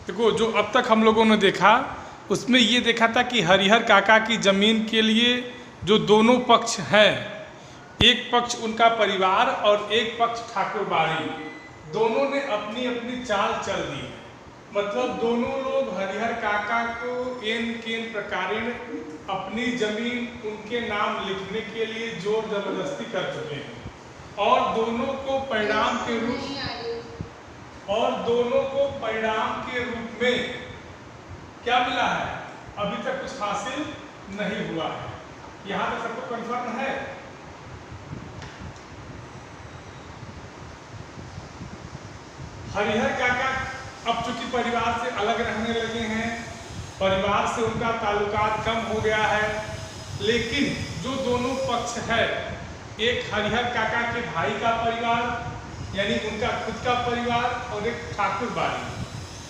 देखो, जो अब तक हम लोगों ने देखा उसमें ये देखा था कि हरिहर काका की ज़मीन के लिए जो दोनों पक्ष हैं, एक पक्ष उनका परिवार और एक पक्ष ठाकुर बाड़ी, दोनों ने अपनी अपनी चाल चल दी। मतलब दोनों लोग हरिहर काका को एन केन प्रकारेण अपनी जमीन उनके नाम लिखने के लिए जोर जबरदस्ती कर चुके हैं और दोनों को परिणाम के रूप में क्या मिला है? अभी तक कुछ हासिल नहीं हुआ है। यहां तक सबको कंफर्म है? हरिहर काका अब चूंकि परिवार से अलग रहने लगे हैं, परिवार से उनका ताल्लुकात कम हो गया है, लेकिन जो दोनों पक्ष है, एक हरिहर काका के भाई का परिवार यानी उनका खुद का परिवार और एक ठाकुर बाड़ी,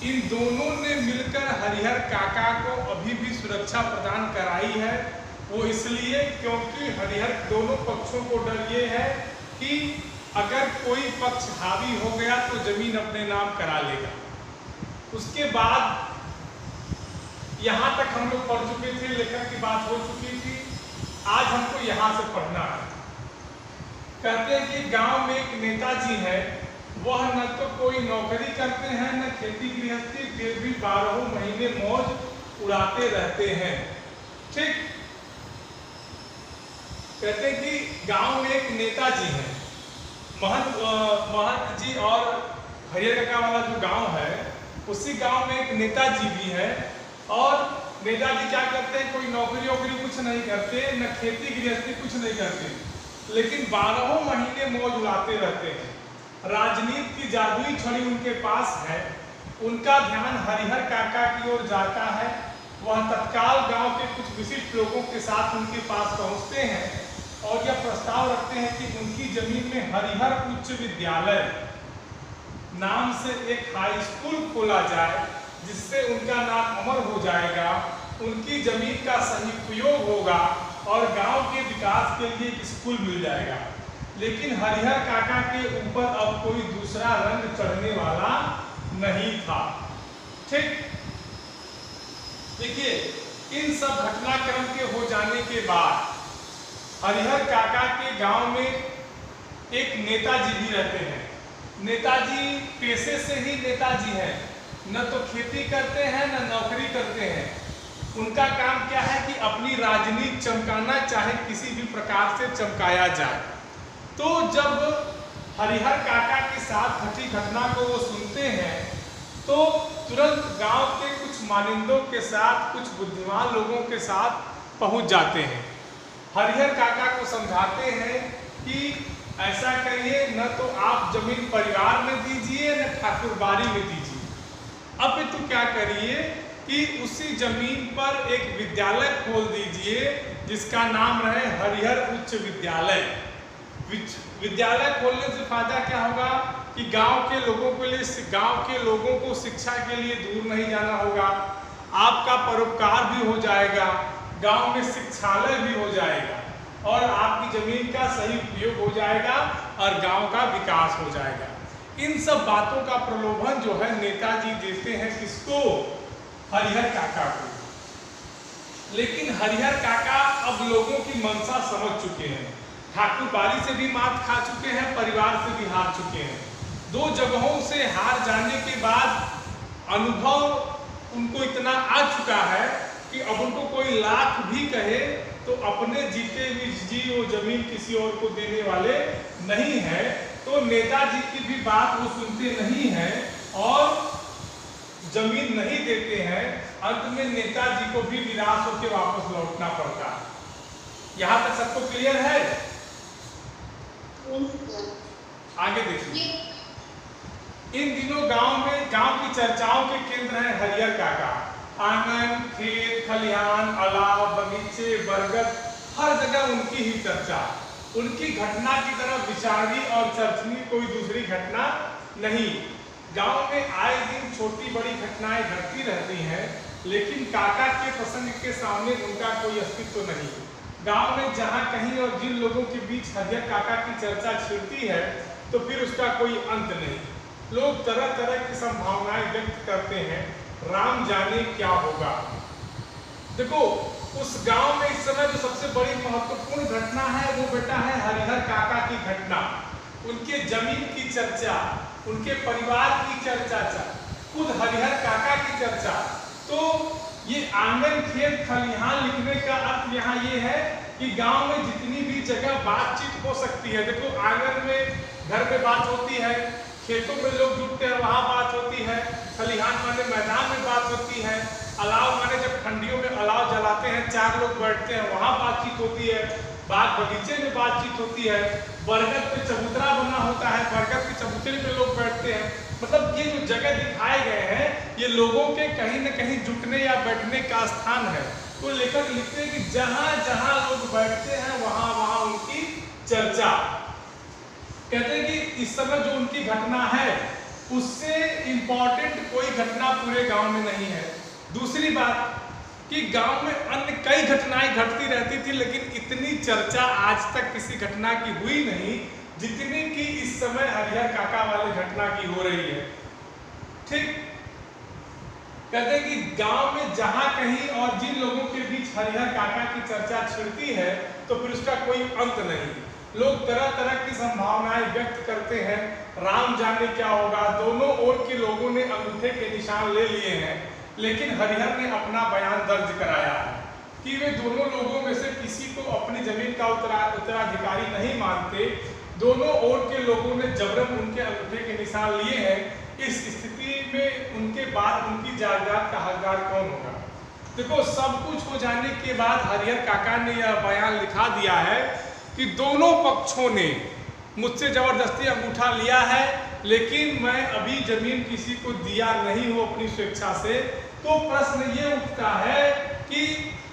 इन दोनों ने मिलकर हरिहर काका को अभी भी सुरक्षा प्रदान कराई है। वो इसलिए क्योंकि हरिहर दोनों पक्षों को डर ये है कि अगर कोई पक्ष हावी हो गया तो जमीन अपने नाम करा लेगा। उसके बाद यहाँ तक हम लोग पढ़ चुके थे, लेखक की बात हो चुकी थी, आज हमको यहाँ से पढ़ना है। कहते हैं कि गांव में एक नेताजी है, वह न तो कोई नौकरी करते हैं न खेती गृहस्थी, फिर भी 12 महीने मौज उड़ाते रहते हैं। ठीक, कहते हैं कि गांव में एक नेताजी है, महंत जी, और हरिहर काका वाला जो गांव है उसी गांव में एक नेताजी भी है। और नेताजी क्या करते हैं? कोई नौकरी वोकरी कुछ नहीं करते, न खेती गृहस्थी कुछ नहीं करते, लेकिन 12 महीने मौज उड़ाते रहते हैं। राजनीति की जादुई छड़ी उनके पास है। उनका ध्यान हरिहर काका की ओर जाता है। वह तत्काल गांव के कुछ विशिष्ट लोगों के साथ उनके पास पहुंचते हैं और यह प्रस्ताव रखते हैं कि उनकी जमीन में हरिहर उच्च विद्यालय नाम से एक हाई स्कूल खोला जाए, जिससे उनका नाम अमर हो जाएगा, उनकी जमीन का सही उपयोग होगा और गांव के विकास के लिए एक स्कूल मिल जाएगा। लेकिन हरिहर काका के ऊपर अब कोई दूसरा रंग चढ़ने वाला नहीं था। ठीक, देखिए, इन सब घटनाक्रम के हो जाने के बाद हरिहर काका के गांव में एक नेताजी भी रहते हैं। नेताजी पेशे से ही नेताजी हैं, न तो खेती करते हैं न नौकरी करते हैं। उनका काम क्या है कि अपनी राजनीति चमकाना, चाहे किसी भी प्रकार से चमकाया जाए। तो जब हरिहर काका के साथ घटी घटना को वो सुनते हैं तो तुरंत गांव के कुछ मानिंदों के साथ, कुछ बुद्धिमान लोगों के साथ पहुंच जाते हैं। हरिहर काका को समझाते हैं कि ऐसा करिए, न तो आप जमीन परिवार में दीजिए न ठाकुर बाड़ी में दीजिए, अब तो क्या करिए कि उसी जमीन पर एक विद्यालय खोल दीजिए जिसका नाम रहे हरिहर उच्च विद्यालय। विद्यालय खोलने से फायदा क्या होगा कि गांव के लोगों को शिक्षा के लिए दूर नहीं जाना होगा, आपका परोपकार भी हो जाएगा, गांव में शिक्षालय भी हो जाएगा और आपकी जमीन का सही उपयोग हो जाएगा और गांव का विकास हो जाएगा। इन सब बातों का प्रलोभन जो है नेताजी देते हैं किसको? हरिहर काका को। लेकिन हरिहर काका अब लोगों की मंशा समझ चुके हैं, ठाकुर बाड़ी से भी मात खा चुके हैं, परिवार से भी हार चुके हैं। 2 जगहों से हार जाने के बाद अनुभव उनको इतना आ चुका है कि अब उनको कोई लाख भी कहे तो अपने जीते हुए जी वो जमीन किसी और को देने वाले नहीं है। तो नेताजी की भी बात वो सुनते नहीं हैं और जमीन नहीं देते हैं। अंत में नेताजी को भी निराश होकर वापस लौटना पड़ता है। यहाँ तक सबको क्लियर है? आगे देखिए। इन दिनों गांव की चर्चाओं के केंद्र हैं हरिहर काका। आंगन, खेत, खलिहान, अलाव, बगीचे, बरगद, हर जगह उनकी ही चर्चा। उनकी घटना की तरह विचारी और चर्चनीय कोई दूसरी घटना नहीं। गांव में आए दिन छोटी बड़ी घटनाएं घटती रहती हैं, लेकिन काका के प्रसंग के सामने उनका कोई अस्तित्व नहीं। गांव में जहां कहीं और जिन लोगों के बीच हरिहर काका की चर्चा छिड़ती है तो फिर उसका कोई अंत नहीं। लोग तरह तरह की संभावनाएं व्यक्त करते हैं, राम जाने क्या होगा। देखो उस गांव में इस समय जो सबसे बड़ी महत्वपूर्ण घटना है वो बेटा है हरिहर काका की घटना, उनके जमीन की चर्चा, उनके परिवार की चर्चा, खुद हरिहर काका की चर्चा। तो ये आंगन खेत खलिहान लिखने का अर्थ यहाँ ये है कि गांव में जितनी भी जगह बातचीत हो सकती है। देखो आंगन में घर में बात होती है, खेतों में लोग जुटते हैं वहाँ बात होती है, खलिहान माने मैदान में बात होती है, अलाव माने जब ठंडियों में अलाव जलाते हैं 4 लोग बैठते हैं वहाँ बातचीत होती है, बाग बगीचे में बातचीत होती है, बरगद पे चबूतरा बना होता है, बरगद के चबूतरे पे लोग बैठते हैं। मतलब ये जो जगह दिखाए गए हैं ये लोगों के कहीं न कहीं जुटने या बैठने का स्थान है। तो लेखक लिखते हैं कि जहां जहां लोग बैठते हैं वहां वहां उनकी चर्चा। कहते हैं कि इस समय जो उनकी घटना है उससे इंपॉर्टेंट कोई घटना पूरे गांव में नहीं है। दूसरी बात कि गांव में अन्य कई घटनाएं घटती रहती थी लेकिन इतनी चर्चा आज तक किसी घटना की हुई नहीं जितनी कि इस समय हरिहर काका वाली घटना की हो रही है। ठीक, कहते हैं कि गांव में जहां कहीं और जिन लोगों के बीच हरिहर काका की चर्चा छिड़ती है तो फिर उसका कोई अंत नहीं। लोग तरह तरह की संभावनाएं व्यक्त करते हैं, राम जाने क्या होगा। दोनों ओर के लोगों ने अंगूठे के निशान ले लिए हैं, लेकिन हरिहर ने अपना बयान दर्ज कराया है कि वे दोनों लोगों में से किसी को अपनी जमीन का उत्तराधिकारी नहीं मानते। दोनों ओर के लोगों ने जबरन उनके अंगूठे के निशान लिए हैं। इस स्थिति में उनके बाद उनकी जायदाद का हकदार कौन होगा। देखो सब कुछ हो जाने के बाद हरिहर काका ने यह बयान लिखा दिया है कि दोनों पक्षों ने मुझसे जबरदस्ती अंगूठा लिया है लेकिन मैं अभी जमीन किसी को दिया नहीं हूं अपनी स्वेच्छा से। तो प्रश्न ये उठता है कि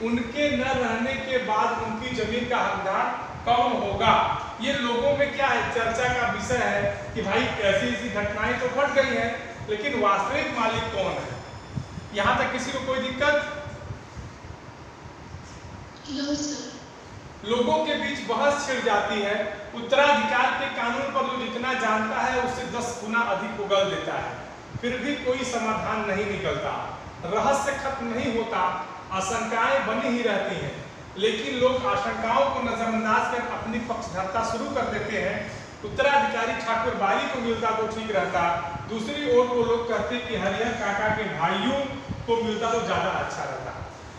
उनके न रहने के बाद उनकी जमीन का हकदार कौन होगा। ये लोगों में क्या है, चर्चा का विषय है कि भाई ऐसी ऐसी घटनाएं तो घट गई हैं लेकिन वास्तविक मालिक कौन है। यहां तक किसी को कोई दिक्कत? लोगों के बीच बहस छिड़ जाती है। उत्तराधिकार के कानून पर जो जितना जानता है उससे 10 गुना अधिक उगल देता है, फिर भी कोई समाधान नहीं निकलता, रहस्य खत्म नहीं होता, आशंकाएं बनी ही रहती हैं। लेकिन लोग आशंकाओं को नजरअंदाज कर अपनी पक्षधरता शुरू कर देते हैं। उत्तराधिकारी ठाकुर बारी को मिलता तो ठीक रहता, दूसरी ओर को लोग कहते कि हरिहर काका के भाइयों को मिलता तो ज्यादा अच्छा रहता।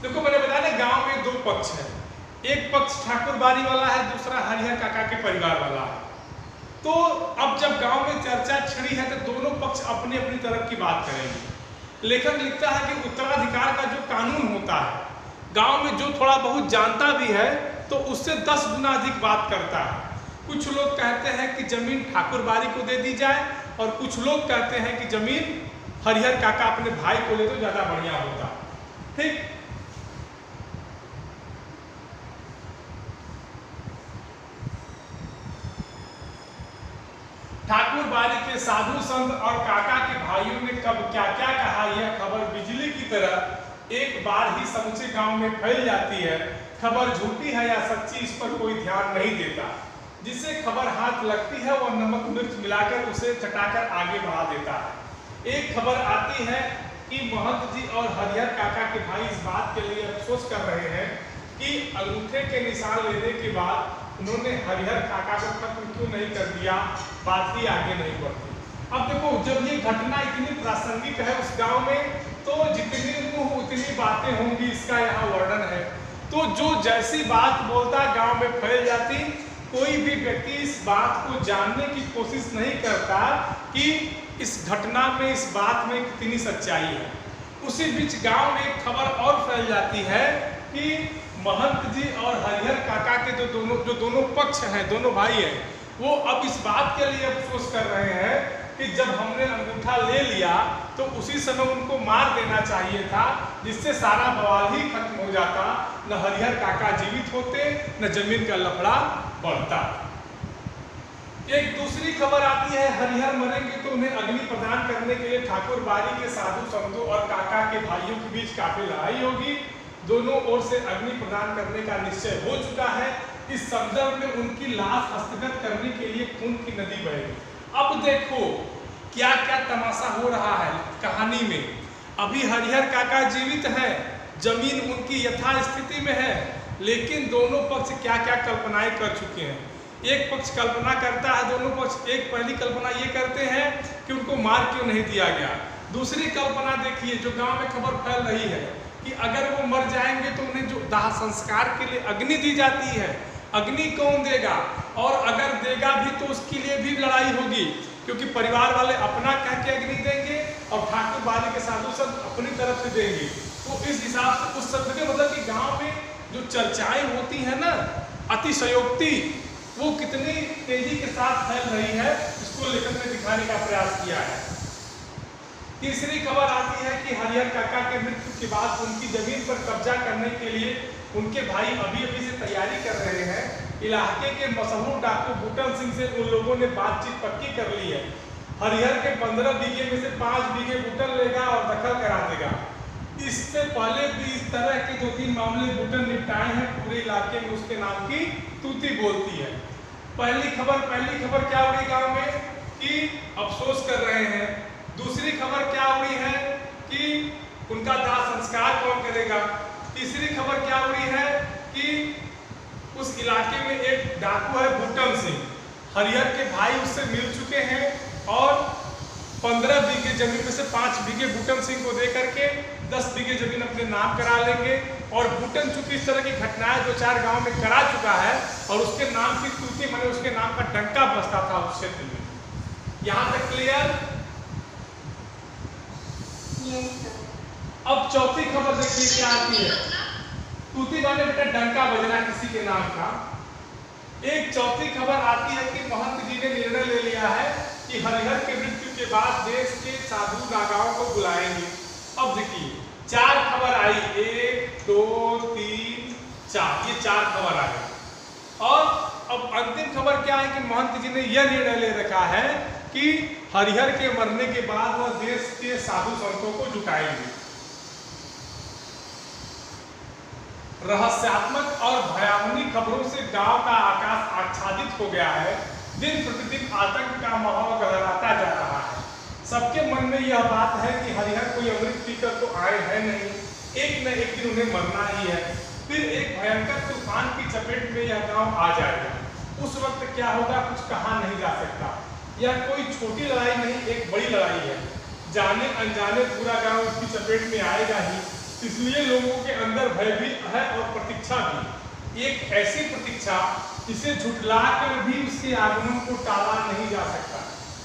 देखो मैंने बताया ना गांव में 2 पक्ष है, एक पक्ष ठाकुर बारी वाला है, दूसरा हरिहर काका के परिवार वाला है। तो अब जब गांव में चर्चा छिड़ी है तो दोनों पक्ष अपनी अपनी तरफ की बात करेंगे। लेखक लिखता है कि उत्तराधिकार का जो कानून होता है गांव में जो थोड़ा बहुत जानता भी है तो उससे 10 गुना अधिक बात करता है। कुछ लोग कहते हैं कि जमीन ठाकुर बारी को दे दी जाए और कुछ लोग कहते हैं कि जमीन हरिहर काका अपने भाई को ले तो ज्यादा बढ़िया होता। ठीक, ठाकुर बारी के साधु संत और काका के भाइयों ने कब क्या क्या कहा यह खबर बिजली की तरह एक बार ही समूचे गांव में फैल जाती है। खबर झूठी है या सच्ची इस पर कोई ध्यान नहीं देता। जिसे खबर हाथ लगती है वह नमक मिर्च मिलाकर उसे चटाकर आगे बढ़ा देता है। एक खबर आती है कि महंत जी और हरिहर काका के भाई इस बात के लिए अफसोस कर रहे हैं कि अंगूठे के निशान लेने के बाद उन्होंने हरिहर काका को खत्म क्यों नहीं कर दिया, बात ही आगे नहीं बढ़ती। अब देखो जब ये घटना इतनी प्रासंगिक है उस गांव में तो जितनी मुंह उतनी बातें होंगी, इसका यहाँ वर्णन है। तो जो जैसी बात बोलता गांव में फैल जाती, कोई भी व्यक्ति इस बात को जानने की कोशिश नहीं करता कि इस घटना में इस बात में कितनी सच्चाई है। उसी बीच गांव में एक खबर और फैल जाती है कि महंत जी और हरिहर काका के जो दोनों पक्ष हैं, दोनों भाई हैं, वो अब इस बात के लिए अफसोस कर रहे हैं कि जब हमने अंगूठा ले लिया तो उसी समय उनको मार देना चाहिए था, जिससे सारा बवाल ही खत्म हो जाता। न हरिहर काका जीवित होते न जमीन का लफड़ा बढ़ता। एक दूसरी खबर आती है हरिहर मरेंगे तो उन्हें अग्नि प्रदान करने के लिए ठाकुर बारी के साधु संतों और काका के भाइयों के बीच काफी लड़ाई होगी। दोनों ओर से अग्नि प्रदान करने का निश्चय हो चुका है। इस संदर्भ में उनकी लाश हस्तगत करने के लिए खून की नदी बहेगी। अब देखो क्या क्या तमाशा हो रहा है कहानी में। अभी हरिहर काका जीवित हैं, जमीन उनकी यथास्थिति में है, लेकिन दोनों पक्ष क्या क्या कल्पनाएं कर चुके हैं। एक पक्ष कल्पना करता है, दोनों पक्ष एक पहली कल्पना ये करते हैं कि उनको मार क्यों नहीं दिया गया। दूसरी कल्पना देखिए जो गांव में खबर फैल रही है कि अगर वो मर जाएंगे तो उन्हें जो दाह संस्कार के लिए अग्नि दी जाती है, अग्नि कौन देगा, और अगर देगा भी तो उसके लिए भी लड़ाई होगी, क्योंकि परिवार वाले अपना कह के अग्नि देंगे और ठाकुर बाड़ी के साधु संत अपनी तरफ से देंगे। तो इस हिसाब से उस शब्द के मतलब कि गांव में जो चर्चाएं होती है ना, अतिशयोक्ति, वो कितनी तेजी के साथ फैल रही है, इसको लेखक ने दिखाने का प्रयास किया है। तीसरी खबर आती है कि हरिहर काका के मृत्यु के बाद उनकी जमीन पर कब्जा करने के लिए उनके भाई अभी से तैयारी कर रहे हैं। इलाके के मशहूर डाकू बूटन सिंह से उन लोगों ने बातचीत पक्की कर ली है। हरिहर के 15 बीघे में से 5 बीघे बूटन लेगा और दखल करा देगा। इससे पहले भी इस तरह के 2-3 मामले बूटन निपटाए हैं। पूरे इलाके में उसके नाम की तूती बोलती है। पहली खबर क्या उड़ी गांव में कि अफसोस कर रहे हैं। दूसरी खबर क्या उड़ी है कि उनका दाह संस्कार कौन करेगा। तीसरी खबर क्या उड़ी है कि उस इलाके में एक डाकू है बूटन सिंह, हरिहर के भाई उससे मिल चुके हैं और 15 बीघे जमीन में से 5 बीघे बूटन सिंह को दे करके 10 बीघे जमीन अपने नाम करा लेंगे। और बूटन चूंकि इस तरह की घटनाएं 2-4 गांव में करा चुका है और उसके नाम की तूती माने उसके नाम का डंका बजता था उस क्षेत्र में। यहां तक क्लियर? अब चौथी खबर देखिए क्या आती है। तूती माने बेटा डंका बजना किसी के नाम का। एक चौथी खबर आती है कि महंत जी ने निर्णय ले लिया है कि हरिहर के मृत्यु के बाद देश के साधु नागाओं को बुलाएंगे। अब देखिए 4 खबर आई, 1 2 3 4, ये 4 खबर आई। और अब अंतिम खबर क्या है कि महंत जी ने यह निर्णय ले रखा है कि हरिहर के मरने के बाद वह देश के साधु संतों को जुटाएंगे। रहस्यात्मक और भयावनी खबरों से गांव का आकाश आच्छादित हो गया है। दिन प्रतिदिन आतंक का माहौल गहराता जा रहा है। सबके मन में यह बात है कि हरिहर कोई अमृत पीकर तो आए हैं नहीं, एक न एक दिन उन्हें मरना ही है। फिर एक भयंकर तूफान की चपेट में यह गांव आ जाएगा। उस वक्त क्या होगा कुछ कहा नहीं जा सकता। यह कोई छोटी लड़ाई नहीं, एक बड़ी लड़ाई है। जाने अनजाने पूरा गांव उसकी चपेट में आएगा ही, इसलिए लोगों के अंदर भय भी है और प्रतीक्षा भी। एक ऐसी प्रतीक्षा जिसे झुठला कर भी उसके आगमन को टाला नहीं जा सकता।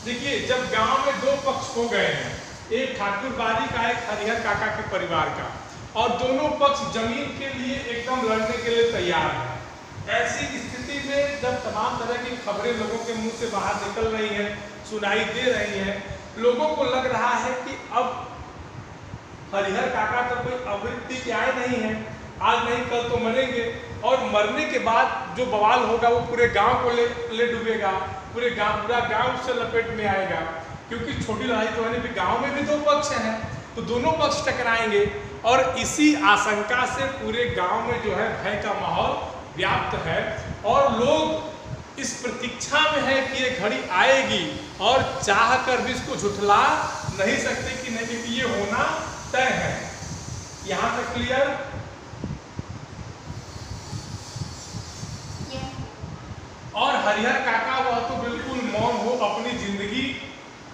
देखिए जब गांव में 2 पक्ष हो गए हैं, एक ठाकुर बाड़ी का, एक हरिहर काका के परिवार का, और दोनों पक्ष जमीन के लिए एकदम लड़ने के लिए तैयार हैं। ऐसी स्थिति में जब तमाम तरह की खबरें लोगों के मुंह से बाहर निकल रही हैं, सुनाई दे रही हैं, लोगों को लग रहा है कि अब हरिहर काका तो कोई अमृत के आए नहीं है, आज नहीं कल तो मरेंगे, और मरने के बाद जो बवाल होगा वो पूरे गांव को ले डूबेगा, पूरा गांव उससे लपेट में आएगा। क्योंकि छोटी लड़ाई तो है नहीं, गांव में भी 2 पक्ष हैं तो दोनों पक्ष टकराएंगे। और इसी आशंका से पूरे गांव में जो है भय का माहौल व्याप्त है और लोग इस प्रतीक्षा में है कि ये घड़ी आएगी और चाह कर भी इसको झुठला नहीं सकते कि नहीं कि ये होना तय है। यहां तक क्लियर? और हरिहर काका वह तो बिल्कुल मौन हो अपनी जिंदगी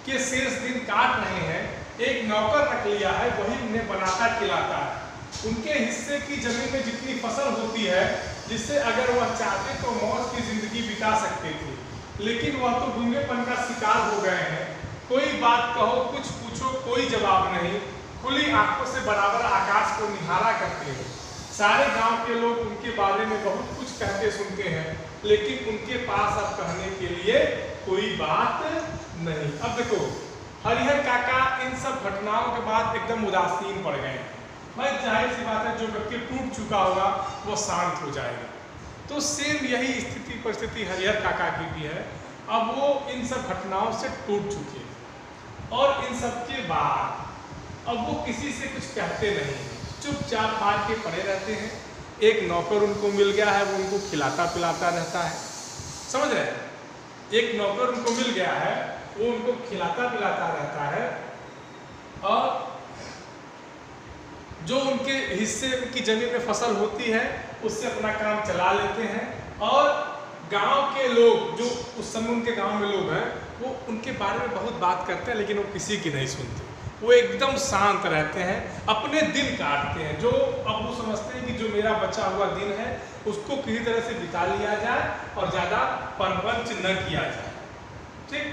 के शेष दिन काट रहे हैं। एक नौकर रख लिया है, वही उन्हें बनाता खिलाता है। उनके हिस्से की जमीन में जितनी फसल होती है, जिससे अगर वह चाहते तो मौज की जिंदगी बिता सकते थे, लेकिन वह तो गूंगेपन का शिकार हो गए हैं। कोई बात कहो, कुछ पूछो, कोई जवाब नहीं। खुली आंखों से बराबर आकाश को निहारा करते हैं। सारे गांव के लोग उनके बारे में बहुत कुछ कहते सुनते हैं, लेकिन उनके पास अब कहने के लिए कोई बात नहीं। अब देखो हरिहर काका इन सब घटनाओं के बाद एकदम उदासीन पड़ गए। भाई जाहिर सी बात है, जो व्यक्ति टूट चुका होगा वो शांत हो जाएगा। तो सेम यही स्थिति परिस्थिति हरिहर काका की भी है। अब वो इन सब घटनाओं से टूट चुके हैं और इन सब के बाद अब वो किसी से कुछ कहते नहीं, चुपचाप मार के पड़े रहते हैं। एक नौकर उनको मिल गया है, वो उनको खिलाता पिलाता रहता है। समझ रहे हैं? एक नौकर उनको मिल गया है वो उनको खिलाता पिलाता रहता है और जो उनके हिस्से की जमीन में फसल होती है उससे अपना काम चला लेते हैं। और गांव के लोग जो उस समय उनके गांव में लोग हैं वो उनके बारे में बहुत बात करते हैं, लेकिन वो किसी की नहीं सुनते। वो एकदम शांत रहते हैं, अपने दिन काटते हैं। जो अब वो समझते हैं कि जो मेरा बचा हुआ दिन है उसको किसी तरह से बिता लिया जाए और ज़्यादा परपंच न किया जाए। ठीक,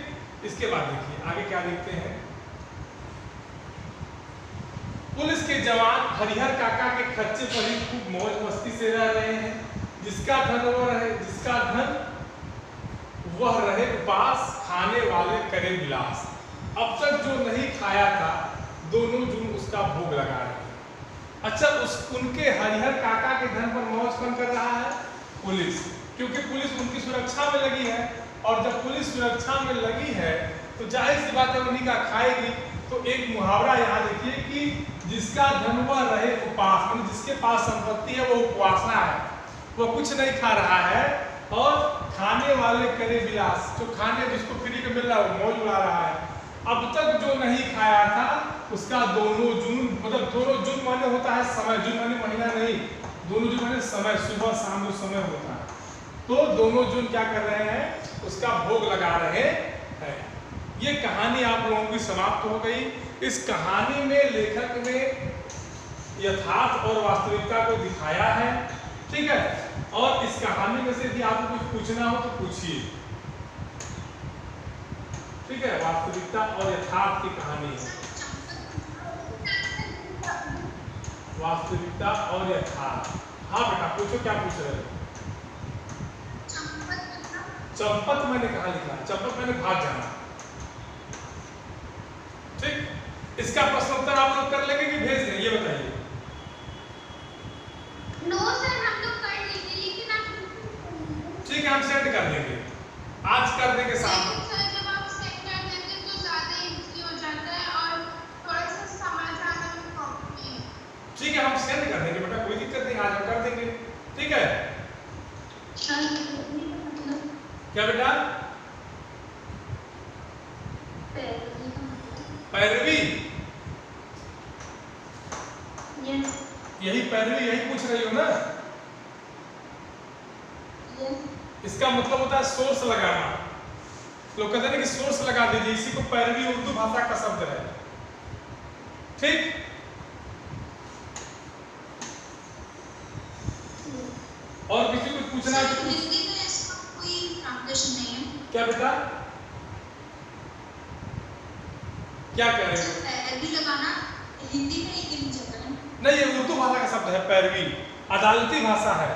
इसके बाद देखिए आगे क्या लिखते हैं। पुलिस के जवान हरिहर काका के खच्चे पर ही खूब मौज मस्ती से रह रहे हैं। जिसका धन वह रहे उपास, खाने वाले करे विलास। अब तक जो नहीं खाया था दोनों जून उसका भोग लगा रहे हैं। अच्छा, उनके हरिहर काका के धन पर मौज कौन कर रहा है? पुलिस, क्योंकि पुलिस उनकी सुरक्षा में लगी है। और जब पुलिस सुरक्षा में लगी है तो जाहिर सी बात है उन्हीं का खाएगी। तो एक मुहावरा यहाँ देखिए कि जिसका धन वह रहे उपास, मतलब जिसके पास संपत्ति है वो उपवासा है, वो कुछ नहीं खा रहा है। और खाने वाले करे विलास, जो खाने जिसको फ्री में मिल रहा है वो मौज उड़ा रहा है। अब तक जो नहीं खाया था उसका दोनों जून, मतलब दोनों जून माने होता है समय, जून माने महीना नहीं, दोनों जून माने समय, सुबह शाम जो समय होता है। तो दोनों जून क्या कर रहे हैं? उसका भोग लगा रहे हैं। ये कहानी आप लोगों की समाप्त हो गई। इस कहानी में लेखक ने यथार्थ और वास्तविकता को दिखाया है। ठीक है, और इस कहानी में से भी आपको कुछ पूछना हो तो पूछिए। ठीक है, वास्तविकता और यथार्थ की कहानी है। वास्तविकता और यथार्थ। हाँ बेटा पूछो, क्या पूछ रहे हो? चंपत मैंने कहा लिखा? चंपत मैंने भाग जाना। ठीक, इसका प्रश्न उत्तर आप लोग कर लेंगे कि भेज दें, ये बताइए। नो सर, हम लोग कर लेंगे, लेकिन आप ठीक है, हम सेंड कर देंगे, आज कर देंगे शाम को। सर जब आप सेंड कर देते तो ज़्यादा इजी हो जाता है और थोड़ा सा समझ आने में प्रॉब्लम है। ठीक है, हम सेंड कर देंगे बेटा, कोई दिक्कत नहीं, आज हम कर देंगे। ठीक है क्या बेटा? पैरवी, यही पैरवी, यही पूछ रही हो ना? इसका मतलब होता है सोर्स लगाना। लोग कहते हैं कि सोर्स लगा दीजिए, इसी को पैरवी उर्दू भाषा का शब्द है। ठीक, और किसी को पूछना है तो हिंदी में इसका कोई ट्रांसलेशन नहीं है क्या बेटा? क्या कह रहे हो? पैरवी लगाना हिंदी में एक जगह है। नहीं, ये उर्दू भाषा का शब्द है पैरवी, अदालती भाषा है।